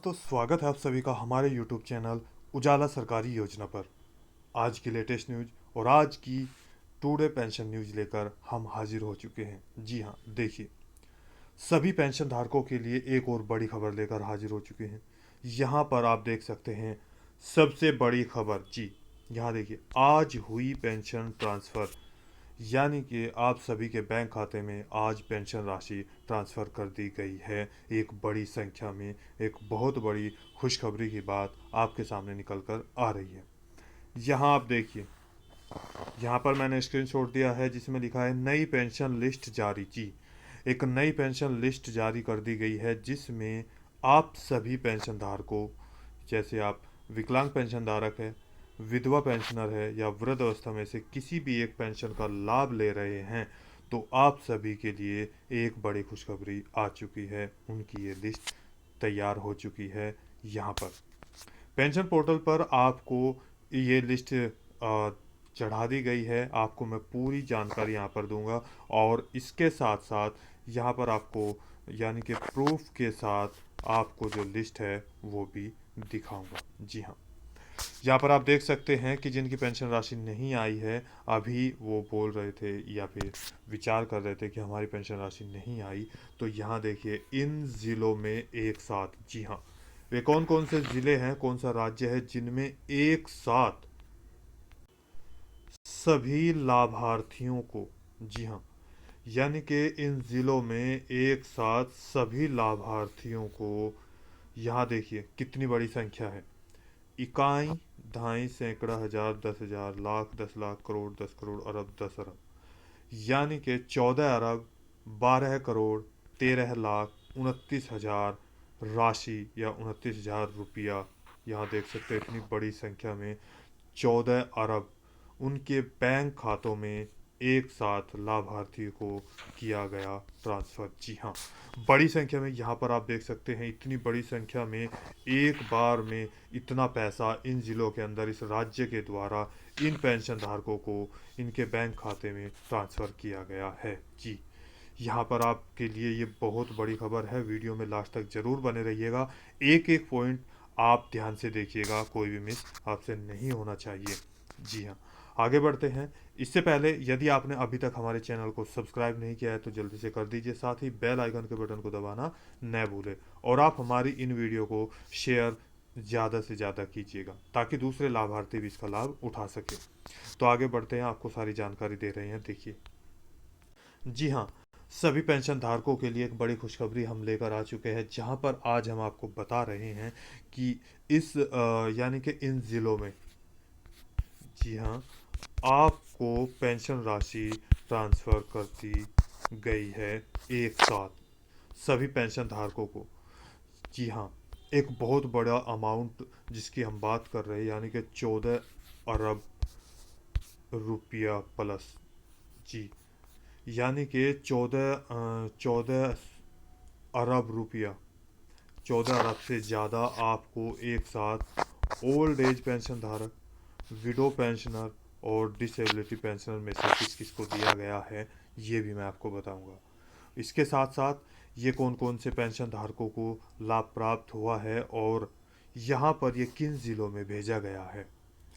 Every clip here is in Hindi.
तो स्वागत है आप सभी का हमारे YouTube चैनल उजाला सरकारी योजना पर। आज की लेटेस्ट न्यूज और आज की टुडे पेंशन न्यूज लेकर हम हाजिर हो चुके हैं। जी हाँ, देखिए, सभी पेंशन धारकों के लिए एक और बड़ी खबर लेकर हाजिर हो चुके हैं। यहाँ पर आप देख सकते हैं सबसे बड़ी खबर। जी, यहाँ देखिए, आज हुई पेंशन ट्रांसफ़र, यानी कि आप सभी के बैंक खाते में आज पेंशन राशि ट्रांसफ़र कर दी गई है। एक बड़ी संख्या में एक बहुत बड़ी खुशखबरी की बात आपके सामने निकल कर आ रही है। यहाँ आप देखिए, यहाँ पर मैंने स्क्रीनशॉट दिया है जिसमें लिखा है नई पेंशन लिस्ट जारी। जी, एक नई पेंशन लिस्ट जारी कर दी गई है जिसमें आप सभी पेंशन धारकों, जैसे आप विकलांग पेंशन धारक है, विधवा पेंशनर है या वृद्ध अवस्था में से किसी भी एक पेंशन का लाभ ले रहे हैं, तो आप सभी के लिए एक बड़ी खुशखबरी आ चुकी है। उनकी ये लिस्ट तैयार हो चुकी है। यहाँ पर पेंशन पोर्टल पर आपको ये लिस्ट चढ़ा दी गई है। आपको मैं पूरी जानकारी यहाँ पर दूंगा और इसके साथ साथ यहाँ पर आपको, यानी कि प्रूफ के साथ, आपको जो लिस्ट है वो भी दिखाऊंगा। जी हाँ, यहाँ पर आप देख सकते हैं कि जिनकी पेंशन राशि नहीं आई है, अभी वो बोल रहे थे या फिर विचार कर रहे थे कि हमारी पेंशन राशि नहीं आई, तो यहाँ देखिए इन ज़िलों में एक साथ, जी हाँ, वे कौन कौन से ज़िले हैं, कौन सा राज्य है जिनमें एक साथ सभी लाभार्थियों को, जी हाँ, यानी कि इन ज़िलों में एक साथ सभी लाभार्थियों को, यहाँ देखिए कितनी बड़ी संख्या है। इकाई, दहाई, सैकड़ा, हजार, 10,000, लाख, 10 लाख, करोड़, 10 करोड़, अरब, 10 अरब, यानी कि 14 अरब, 12 करोड़, 13 लाख, 29 हजार राशि या 29 हजार रुपया। यहाँ देख सकते हैं इतनी बड़ी संख्या में 14 अरब उनके बैंक खातों में एक साथ लाभार्थी को किया गया ट्रांसफ़र। जी हाँ, बड़ी संख्या में यहाँ पर आप देख सकते हैं, इतनी बड़ी संख्या में एक बार में इतना पैसा इन ज़िलों के अंदर इस राज्य के द्वारा इन पेंशन धारकों को इनके बैंक खाते में ट्रांसफ़र किया गया है। जी, यहाँ पर आपके लिए ये बहुत बड़ी खबर है। वीडियो में लास्ट तक ज़रूर बने रहिएगा। एक एक पॉइंट आप ध्यान से देखिएगा, कोई भी मिस आपसे नहीं होना चाहिए। जी हाँ, आगे बढ़ते हैं। इससे पहले यदि आपने अभी तक हमारे चैनल को सब्सक्राइब नहीं किया है तो जल्दी से कर दीजिए, साथ ही बेल आइकन के बटन को दबाना न भूलें और आप हमारी इन वीडियो को शेयर ज़्यादा से ज़्यादा कीजिएगा ताकि दूसरे लाभार्थी भी इसका लाभ उठा सके। तो आगे बढ़ते हैं, आपको सारी जानकारी दे रहे हैं। देखिए, जी हाँ, सभी पेंशन धारकों के लिए एक बड़ी खुशखबरी हम लेकर आ चुके हैं, जहाँ पर आज हम आपको बता रहे हैं कि इस यानी कि इन ज़िलों में, जी हाँ, आपको पेंशन राशि ट्रांसफ़र कर दी गई है एक साथ सभी पेंशन धारकों को। जी हाँ, एक बहुत बड़ा अमाउंट जिसकी हम बात कर रहे हैं, यानी कि 14 अरब रुपया प्लस। जी, यानी कि 14 अरब रुपया, 14 अरब से ज़्यादा आपको एक साथ ओल्ड एज पेंशन धारक, विडो पेंशनर और डिसेबिलिटी पेंशनर में से किस किस को दिया गया है, ये भी मैं आपको बताऊंगा। इसके साथ साथ ये कौन कौन से पेंशन धारकों को लाभ प्राप्त हुआ है और यहाँ पर ये किन ज़िलों में भेजा गया है।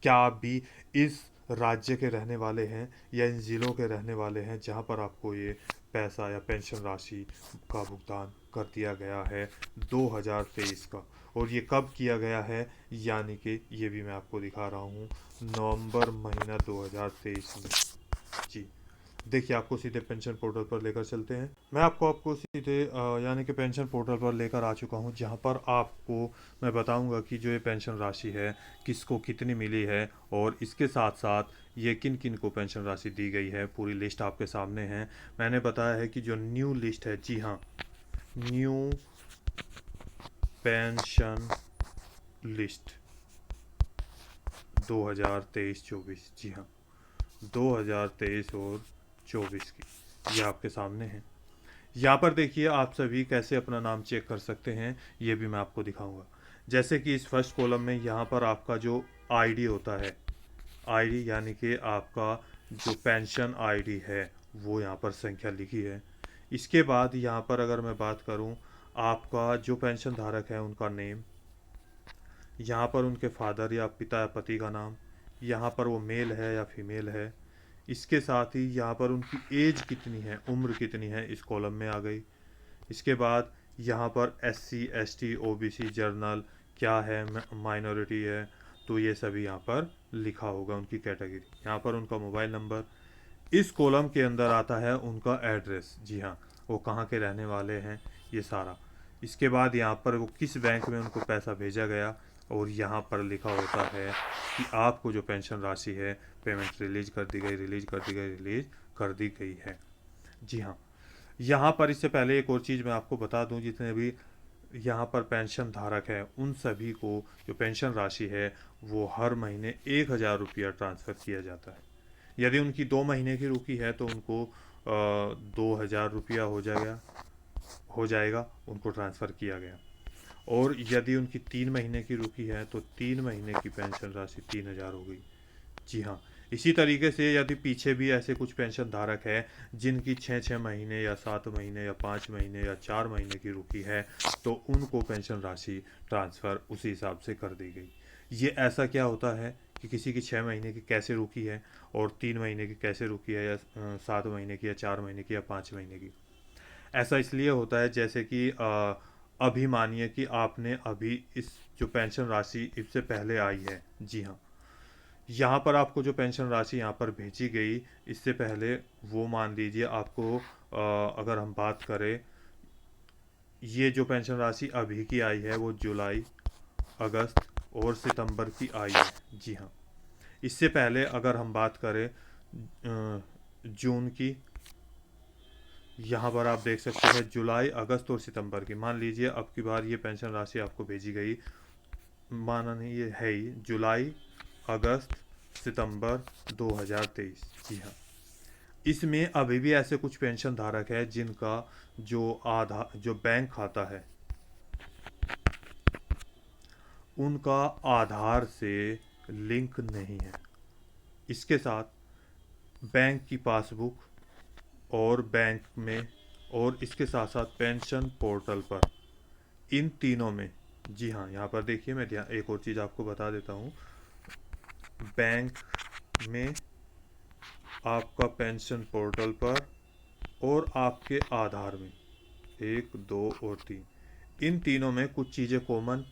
क्या आप भी इस राज्य के रहने वाले हैं या इन ज़िलों के रहने वाले हैं जहाँ पर आपको ये पैसा या पेंशन राशि का भुगतान कर दिया गया है 2023 का, और ये कब किया गया है, यानी कि ये भी मैं आपको दिखा रहा हूँ, नवंबर महीना 2023 में। जी, देखिए, आपको सीधे पेंशन पोर्टल पर लेकर चलते हैं। मैं आपको सीधे यानी कि पेंशन पोर्टल पर लेकर आ चुका हूँ, जहाँ पर आपको मैं बताऊँगा कि जो ये पेंशन राशि है किसको कितनी मिली है और इसके साथ साथ ये किन किन को पेंशन राशि दी गई है। पूरी लिस्ट आपके सामने है। मैंने बताया है कि जो न्यू लिस्ट है, जी हाँ, न्यू पेंशन लिस्ट 2023-24, जी हाँ, 2023 और 24 की ये आपके सामने है। यहाँ पर देखिए, आप सभी कैसे अपना नाम चेक कर सकते हैं, ये भी मैं आपको दिखाऊंगा। जैसे कि इस फर्स्ट कॉलम में यहाँ पर आपका जो आईडी होता है, आईडी यानी कि आपका जो पेंशन आईडी है वो यहाँ पर संख्या लिखी है। इसके बाद यहाँ पर अगर मैं बात करूँ आपका जो पेंशन धारक है उनका नेम, यहाँ पर उनके फादर या पिता या पति का नाम, यहाँ पर वो मेल है या फीमेल है, इसके साथ ही यहाँ पर उनकी एज कितनी है, उम्र कितनी है, इस कॉलम में आ गई। इसके बाद यहाँ पर SC ST OBC जर्नल क्या है, माइनॉरिटी है, तो ये सभी यहाँ पर लिखा होगा उनकी कैटेगरी। यहाँ पर उनका मोबाइल नंबर। इस कॉलम के अंदर आता है उनका एड्रेस, जी हाँ, वो कहाँ के रहने वाले हैं, ये सारा। इसके बाद यहाँ पर वो किस बैंक में उनको पैसा भेजा गया, और यहाँ पर लिखा होता है कि आपको जो पेंशन राशि है, पेमेंट रिलीज कर दी गई, रिलीज कर दी गई, रिलीज कर दी गई है। जी हाँ, यहाँ पर इससे पहले एक और चीज़ मैं आपको बता दूं, जितने भी यहाँ पर पेंशन धारक है उन सभी को जो पेंशन राशि है वो हर महीने 1,000 रुपया ट्रांसफ़र किया जाता है। यदि उनकी 2 महीने की रुकी है तो उनको 2,000 रुपया हो जाएगा, उनको ट्रांसफ़र किया गया। और यदि उनकी 3 महीने की रुकी है तो 3 महीने की पेंशन राशि 3,000 हो गई। जी हाँ, इसी तरीके से यदि पीछे भी ऐसे कुछ पेंशन धारक है जिनकी 6-6 महीने या 7 महीने या 5 महीने या 4 महीने की रुकी है, तो उनको पेंशन राशि ट्रांसफ़र उसी हिसाब से कर दी गई। ये ऐसा क्या होता है कि किसी की 6 महीने की कैसे रुकी है और 3 महीने की कैसे रुकी है, या 7 महीने की, या 4 महीने की, या 5 महीने की। ऐसा इसलिए होता है जैसे कि अभी मानिए कि आपने अभी इस जो पेंशन राशि इससे पहले आई है, जी हाँ, यहाँ पर आपको जो पेंशन राशि यहाँ पर भेजी गई इससे पहले, वो मान लीजिए आपको अगर हम बात करें, ये जो पेंशन राशि अभी की आई है वो जुलाई, अगस्त और सितंबर की आई है। जी हाँ, इससे पहले अगर हम बात करें जून की, यहाँ पर आप देख सकते हैं जुलाई, अगस्त और सितंबर की। मान लीजिए अब की बार ये पेंशन राशि आपको भेजी गई, माना नहीं ये है ही, जुलाई, अगस्त, सितंबर 2023। जी हाँ, इसमें अभी भी ऐसे कुछ पेंशन धारक है जिनका जो बैंक खाता है उनका आधार से लिंक नहीं है। इसके साथ बैंक की पासबुक और बैंक में, और इसके साथ साथ पेंशन पोर्टल पर, इन तीनों में, जी हाँ, यहाँ पर देखिए मैं एक और चीज़ आपको बता देता हूँ। बैंक में, आपका पेंशन पोर्टल पर, और आपके आधार में, 1 2 और 3, इन तीनों में कुछ चीज़ें कॉमन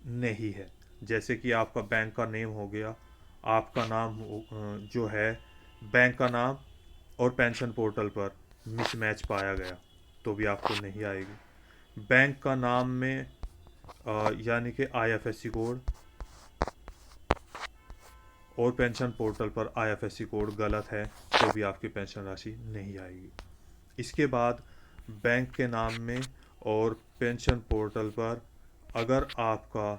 नहीं है। जैसे कि आपका बैंक का नेम हो गया, आपका नाम जो है, बैंक का नाम और पेंशन पोर्टल पर मिसमैच पाया गया तो भी आपको नहीं आएगी। बैंक का नाम में यानी कि IFSC कोड, और पेंशन पोर्टल पर IFSC कोड गलत है तो भी आपकी पेंशन राशि नहीं आएगी। इसके बाद बैंक के नाम में और पेंशन पोर्टल पर अगर आपका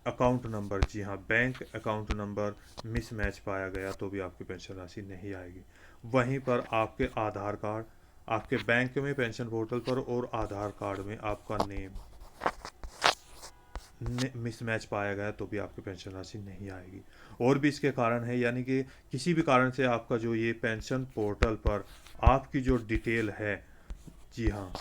अकाउंट नंबर, जी हाँ, बैंक अकाउंट नंबर मिसमैच पाया गया तो भी आपकी पेंशन राशि नहीं आएगी। वहीं पर आपके आधार कार्ड, आपके बैंक में पेंशन पोर्टल पर और आधार कार्ड में आपका नेम मिसमैच पाया गया तो भी आपकी पेंशन राशि नहीं आएगी। और भी इसके कारण है, यानी कि किसी भी कारण से आपका जो ये पेंशन पोर्टल पर आपकी जो डिटेल है, जी हाँ,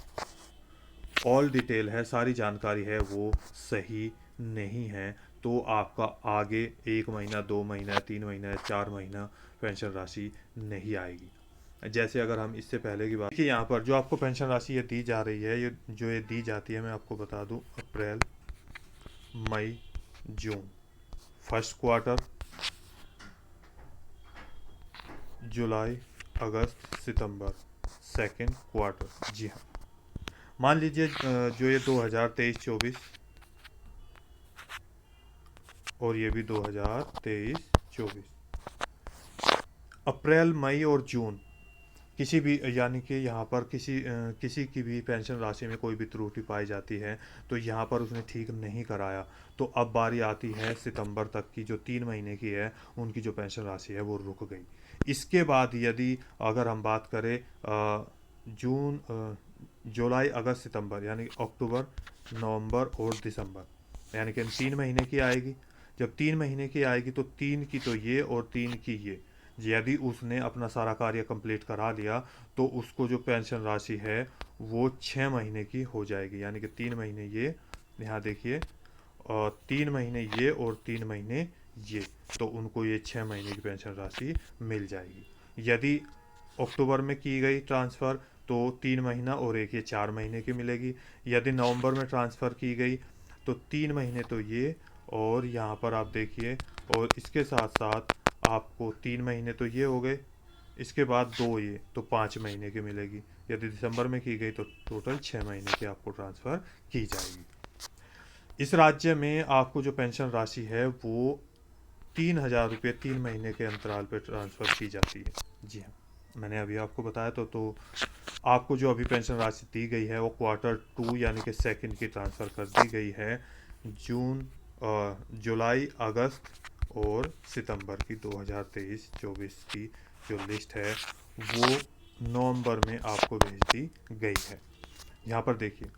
ऑल डिटेल है, सारी जानकारी है, वो सही नहीं है, तो आपका आगे 1 महीना, 2 महीना, 3 महीना, 4 महीना पेंशन राशि नहीं आएगी। जैसे अगर हम इससे पहले की बात, देखिए यहाँ पर जो आपको पेंशन राशि ये दी जा रही है, ये दी जाती है, मैं आपको बता दूँ, अप्रैल, मई, जून फर्स्ट क्वार्टर, जुलाई, अगस्त, सितंबर सेकंड क्वार्टर। जी हाँ, मान लीजिए जो ये 2023-24 और ये भी 2023-24, अप्रैल, मई और जून किसी भी, यानी कि यहाँ पर किसी की भी पेंशन राशि में कोई भी त्रुटि पाई जाती है तो यहाँ पर उसने ठीक नहीं कराया, तो अब बारी आती है सितंबर तक की, जो 3 महीने की है उनकी जो पेंशन राशि है वो रुक गई। इसके बाद यदि अगर हम बात करें जून, जुलाई, अगस्त, सितंबर, यानी अक्टूबर, नवंबर और दिसंबर, यानी कि 3 महीने की आएगी। जब 3 महीने की आएगी तो 3 की तो ये और 3 की ये, यदि उसने अपना सारा कार्य कंप्लीट करा लिया तो उसको जो पेंशन राशि है वो 6 महीने की हो जाएगी, यानी कि 3 महीने ये, यहाँ देखिए, और 3 महीने ये और 3 महीने ये, तो उनको ये 6 महीने की पेंशन राशि मिल जाएगी। यदि अक्टूबर में की गई ट्रांसफ़र तो 3 महीना और एक ये 4 महीने की मिलेगी। यदि नवंबर में ट्रांसफ़र की गई तो 3 महीने तो ये, और यहाँ पर आप देखिए, और इसके साथ साथ आपको 3 महीने तो ये हो गए, इसके बाद दो ये, तो 5 महीने की मिलेगी। यदि दिसंबर में की गई तो टोटल 6 महीने की आपको ट्रांसफ़र की जाएगी। इस राज्य में आपको जो पेंशन राशि है वो 3,000 रुपये 3 महीने के अंतराल पर ट्रांसफ़र की जाती है। जी हाँ, मैंने अभी आपको बताया तो आपको जो अभी पेंशन राशि दी गई है वो Q2 यानी कि सेकंड की ट्रांसफ़र कर दी गई है। जून, जुलाई, अगस्त और सितंबर की 2023-24 की जो लिस्ट है वो नवंबर में आपको भेज दी गई है। यहाँ पर देखिए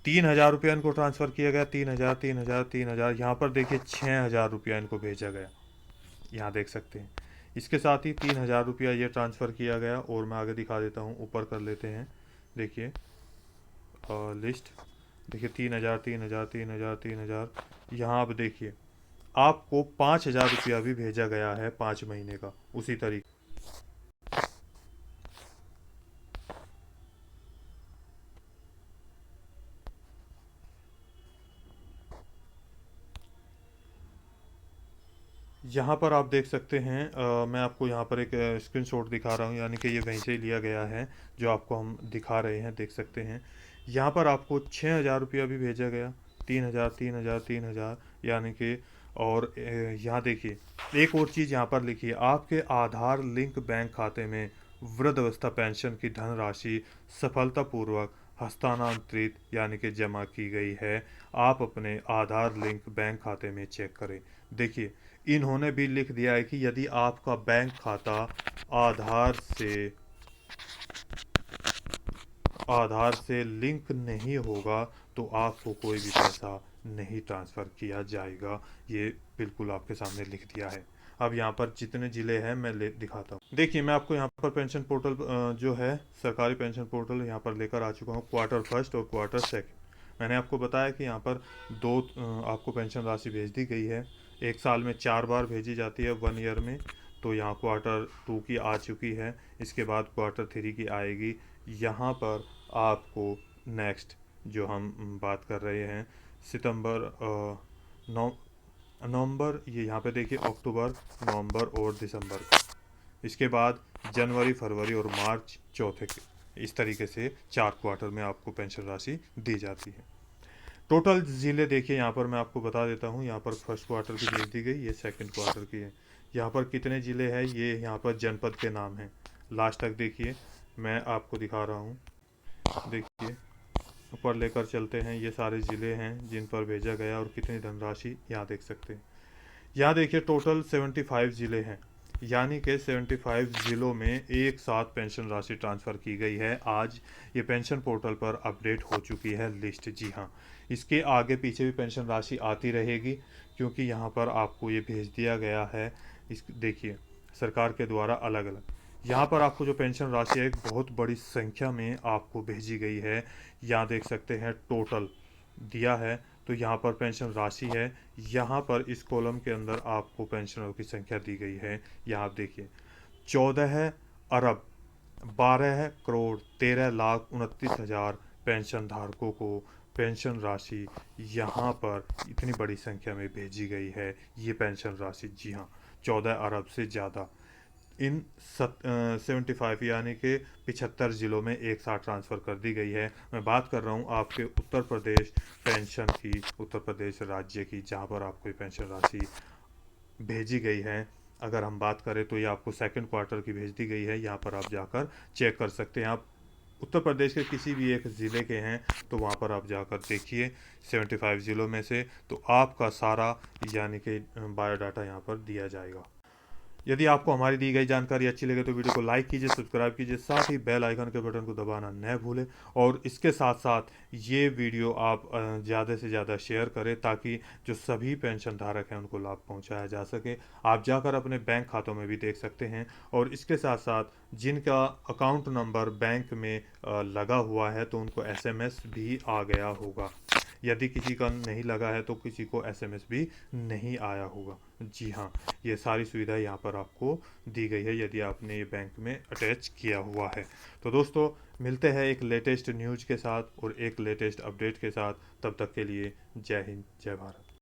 3,000 रुपया इनको ट्रांसफ़र किया गया, 3,000, 3,000, 3,000, यहाँ पर देखिए 6,000 रुपया इनको भेजा गया, यहाँ देख सकते हैं। इसके साथ ही 3,000 रुपया ये ट्रांसफ़र किया गया, और मैं आगे दिखा देता हूँ, ऊपर कर लेते हैं, देखिए लिस्ट, देखिए 3,000, 3,000, 3,000, 3,000, यहाँ अब देखिए आपको 5,000 रुपया भी भेजा गया है 5 महीने का उसी तरीके। यहाँ पर आप देख सकते हैं, मैं आपको यहाँ पर एक स्क्रीनशॉट दिखा रहा हूँ, यानी कि ये वहीं से लिया गया है जो आपको हम दिखा रहे हैं, देख सकते हैं। यहाँ पर आपको 6,000 रुपया भी भेजा गया, 3,000, 3,000, 3,000, यानी कि, और यहाँ देखिए एक और चीज़ यहाँ पर लिखी है, आपके आधार लिंक बैंक खाते में वृद्धावस्था पेंशन की धनराशि सफलतापूर्वक हस्तांतरित यानी कि जमा की गई है। आप अपने आधार लिंक बैंक खाते में चेक करें। देखिए इन्होंने भी लिख दिया है कि यदि आपका बैंक खाता आधार से आधार से लिंक नहीं होगा तो आपको कोई भी पैसा नहीं ट्रांसफ़र किया जाएगा। ये बिल्कुल आपके सामने लिख दिया है। अब यहाँ पर जितने ज़िले हैं मैं दिखाता हूँ। देखिए मैं आपको यहाँ पर पेंशन पोर्टल जो है सरकारी पेंशन पोर्टल यहाँ पर लेकर आ चुका हूँ, Q1 और Q2। मैंने आपको बताया कि यहाँ पर दो आपको पेंशन राशि भेज दी गई है। एक साल में 4 बार भेजी जाती है, 1 ईयर में। तो यहाँ Q2 की आ चुकी है, इसके बाद Q3 की आएगी। यहाँ पर आपको नेक्स्ट जो हम बात कर रहे हैं सितंबर, नवंबर, ये यहाँ पे देखिए अक्टूबर, नवंबर और दिसंबर का। इसके बाद जनवरी, फरवरी और मार्च चौथे के। इस तरीके से 4 क्वार्टर में आपको पेंशन राशि दी जाती है। टोटल ज़िले देखिए यहाँ पर मैं आपको बता देता हूँ। यहाँ पर फर्स्ट क्वार्टर की भेज दी गई, ये सेकंड क्वार्टर की है। यहाँ पर कितने ज़िले हैं ये यहाँ पर जनपद के नाम हैं। लास्ट तक देखिए, मैं आपको दिखा रहा हूँ। देखिए ऊपर लेकर चलते हैं, ये सारे ज़िले हैं जिन पर भेजा गया और कितनी धनराशि यहाँ देख सकते हैं। यहाँ देखिए टोटल 75 ज़िले हैं, यानी कि 75 ज़िलों में एक साथ पेंशन राशि ट्रांसफ़र की गई है। आज ये पेंशन पोर्टल पर अपडेट हो चुकी है लिस्ट। जी हाँ, इसके आगे पीछे भी पेंशन राशि आती रहेगी, क्योंकि यहाँ पर आपको ये भेज दिया गया है। इस देखिए सरकार के द्वारा अलग अलग, यहाँ पर आपको जो पेंशन राशि है एक बहुत बड़ी संख्या में आपको भेजी गई है। यहाँ देख सकते हैं टोटल दिया है, तो यहाँ पर पेंशन राशि है। यहाँ पर इस कॉलम के अंदर आपको पेंशनरों की संख्या दी गई है। यहाँ आप देखिए 14 अरब 12 करोड़ 13 लाख 29 हज़ार पेंशन धारकों को पेंशन राशि यहाँ पर इतनी बड़ी संख्या में भेजी गई है। ये पेंशन राशि, जी हाँ, 14 अरब से ज़्यादा इन 75 यानी कि 75 ज़िलों में एक साथ ट्रांसफ़र कर दी गई है। मैं बात कर रहा हूँ आपके उत्तर प्रदेश पेंशन की, उत्तर प्रदेश राज्य की, जहाँ पर आपको ये पेंशन राशि भेजी गई है। अगर हम बात करें तो ये आपको सेकंड क्वार्टर की भेज दी गई है। यहाँ पर आप जाकर चेक कर सकते हैं। आप उत्तर प्रदेश के किसी भी एक ज़िले के हैं तो वहाँ पर आप जाकर देखिए 75 ज़िलों में से, तो आपका सारा यानी कि बायोडाटा यहाँ पर दिया जाएगा। यदि आपको हमारी दी गई जानकारी अच्छी लगे तो वीडियो को लाइक कीजिए, सब्सक्राइब कीजिए, साथ ही बेल आइकन के बटन को दबाना न भूलें। और इसके साथ साथ ये वीडियो आप ज़्यादा से ज़्यादा शेयर करें ताकि जो सभी पेंशन धारक हैं उनको लाभ पहुंचाया जा सके। आप जाकर अपने बैंक खातों में भी देख सकते हैं। और इसके साथ साथ जिनका अकाउंट नंबर बैंक में लगा हुआ है तो उनको एसएमएस भी आ गया होगा। यदि किसी का नहीं लगा है तो किसी को एसएमएस भी नहीं आया होगा। जी हाँ, ये सारी सुविधा यहाँ पर आपको दी गई है यदि आपने ये बैंक में अटैच किया हुआ है। तो दोस्तों, मिलते हैं एक लेटेस्ट न्यूज़ के साथ और एक लेटेस्ट अपडेट के साथ। तब तक के लिए जय हिंद, जय भारत।